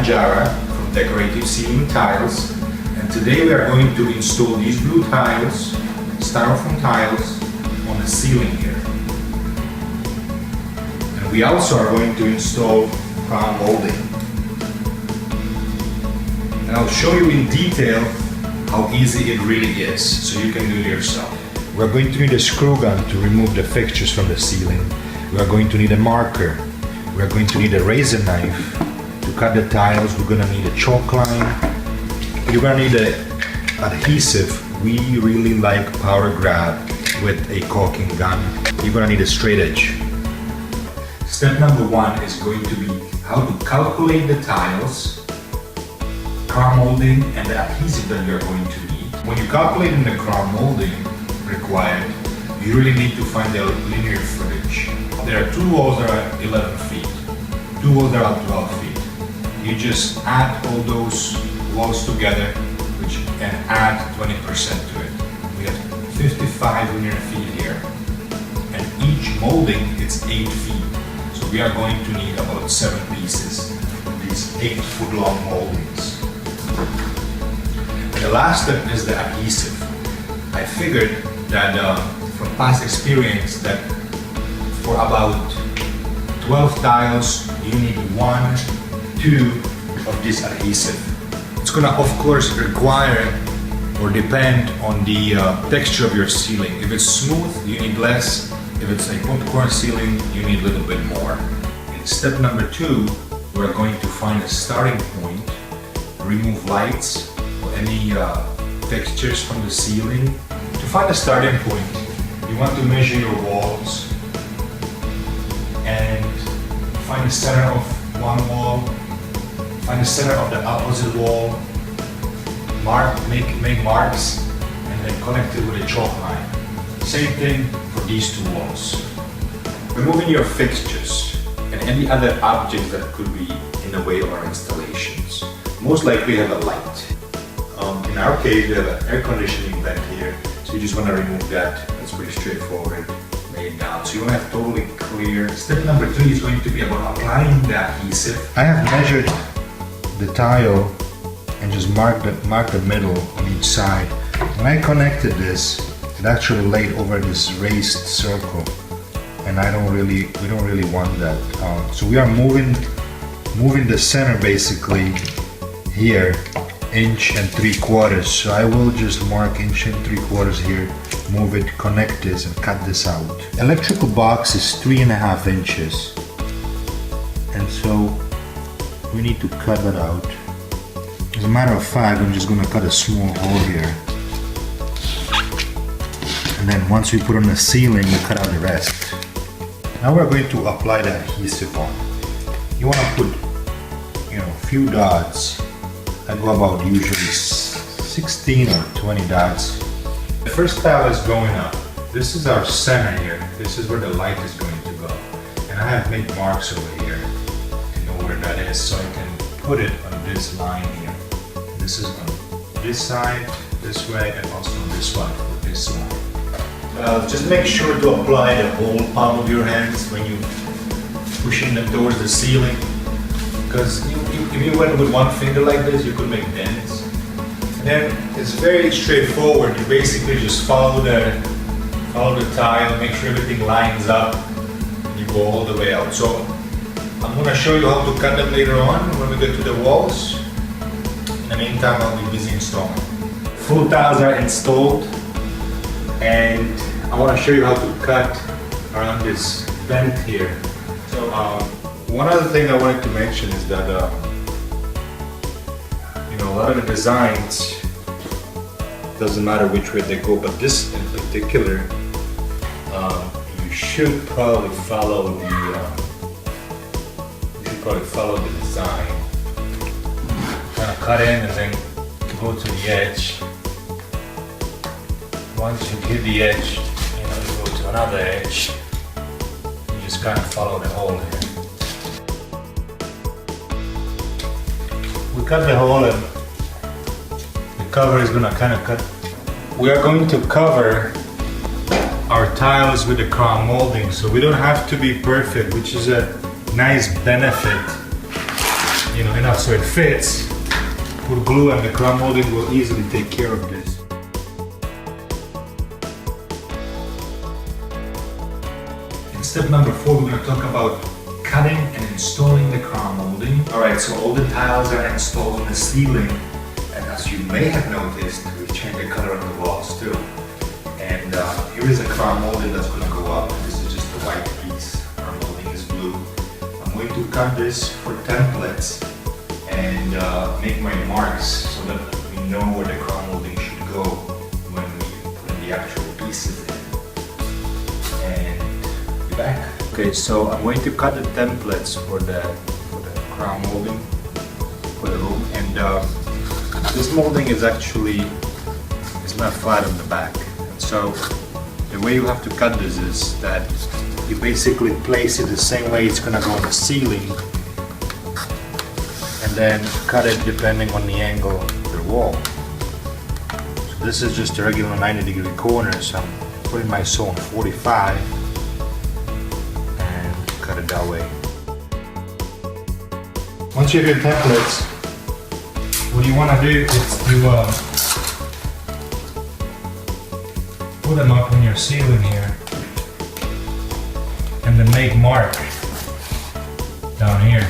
iMan from Decorative Ceiling Tiles, and today we are going to install these blue tiles, styrofoam tiles, on the ceiling here. And we also are going to install crown molding. And I'll show you in detail how easy it really is, so you can do it yourself. We're going to need a screw gun to remove the fixtures from the ceiling. We are going to need a marker. We're going to need a razor knife to cut the tiles. We're gonna need a chalk line. You're gonna need an adhesive. We really like power grab with a caulking gun. You're gonna need a straight edge. Step number one is going to be how to calculate the tiles, crown molding, and the adhesive that you're going to need. When you're calculating the crown molding required, you really need to find the linear footage. There are two walls that are 11 feet, two walls that are 12 feet. You just add all those walls together, which and add 20% to it. We have 55 linear feet here, and each molding is 8 feet. So we are going to need about 7 pieces of these 8-foot-long moldings. And the last step is the adhesive. I figured that from past experience that for about 12 tiles you need 1, 2 of this adhesive. It's gonna of course require or depend on the texture of your ceiling. If it's smooth, you need less. If it's a popcorn ceiling, you need a little bit more. In step number 2, we're going to find a starting point, remove lights or any textures from the ceiling. To find a starting point, you want to measure your walls and find the center of one wall, find the center of the opposite wall, make marks, and then connect it with a chalk line. Same thing for these two walls. Removing your fixtures and any other objects that could be in the way of our installations. Most likely have a light. In our case, we have an air conditioning vent here, so you just want to remove that. That's pretty straightforward. Lay it down so you don't have totally clear. Step number 3 is going to be about applying the adhesive. I have measured the tile and just mark the middle on each side. When I connected this, it actually laid over this raised circle, and we don't really want that. So we are moving the center basically here 1 3/4 inches. So I will just mark 1 3/4 inches here, move it, connect this, and cut this out. Electrical box is 3.5 inches, and so we need to cut that out. As a matter of fact, I'm just gonna cut a small hole here, and then once we put on the ceiling, we cut out the rest. Now we're going to apply the adhesive on. You want to put, a few dots. I go about usually 16 or 20 dots. The first tile is going up. This is our center here. This is where the light is going to go. And I have made marks over here to know where that is, so I can put it on this line here. This is on this side, this way, and also on this one, for this one. Just make sure to apply the whole palm of your hands when you're pushing them towards the ceiling, because if you went with one finger like this, you could make dents. And then it's very straightforward. You basically just follow the tile, make sure everything lines up, and you go all the way out. So I'm going to show you how to cut them later on when we get to the walls. In the meantime, I'll be busy installing. Full tiles are installed, and I want to show you how to cut around this vent here. So one other thing I wanted to mention is that a lot of the designs, doesn't matter which way they go, but this in particular, you should probably follow the design. Kind of cut in and then go to the edge. Once you hit the edge, you go to another edge. You just kind of follow the hole here. We cut the hole, and the cover is gonna kind of cut. We are going to cover our tiles with the crown molding, so we don't have to be perfect, which is a nice benefit enough so it fits, put glue and the crown molding will easily take care of this. In step number 4, we're going to talk about cutting and installing the crown molding. Alright, so all the tiles are installed on the ceiling, and as you may have noticed, we've changed the color on the walls too. And here is a crown molding that's going to go up. This is just a white piece. Crown molding is blue. I'm going to cut this for templates and make my marks so that we know where the crown molding should go when we put the actual pieces in. And be back. Okay, so I'm going to cut the templates for the crown molding for the room, and this molding is not flat on the back. And so the way you have to cut this is that you basically place it the same way it's gonna go on the ceiling, and then cut it depending on the angle of the wall. So this is just a regular 90-degree corner, so I'm putting my saw on 45 and cut it that way. Once you have your templates, what you want to do is to put them up on your ceiling here, and then make mark down here,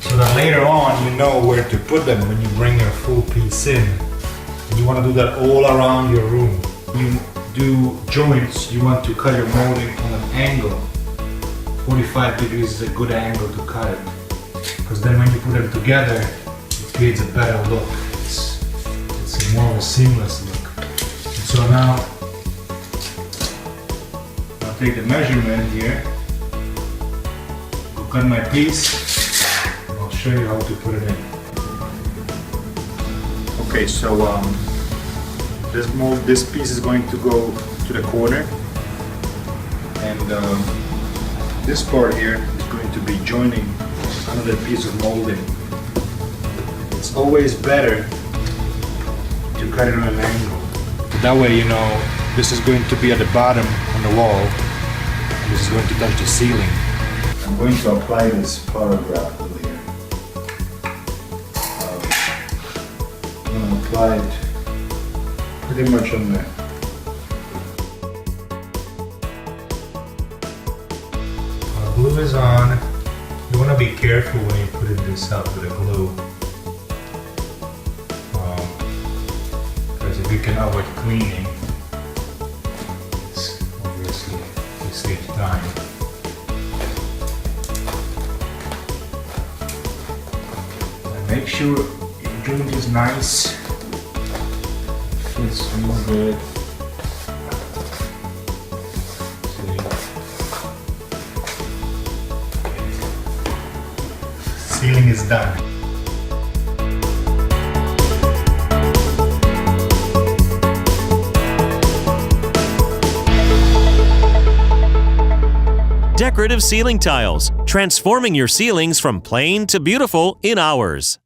so that later on you know where to put them when you bring your full piece in. And you want to do that all around your room. When you do joints, you want to cut your molding on an angle. 45 degrees is a good angle to cut it, because then when you put them together, it creates a better look. It's more of a seamless look. And so now I'll take the measurement here, go cut my piece, and I'll show you how to put it in. Okay, so this piece is going to go to the corner, and this part here is going to be joining another piece of molding. It's always better to cut it on an angle. That way you know this is going to be at the bottom on the wall, and this is going to touch the ceiling. I'm going to apply this powder gravel here. I'm going to apply it pretty much on there. Glue is on. You want to be careful when you put this up with the glue, because if you can avoid cleaning, it's obviously you save time. And make sure your joint is nice, fits real good. Ceiling is done. Decorative ceiling tiles, transforming your ceilings from plain to beautiful in hours.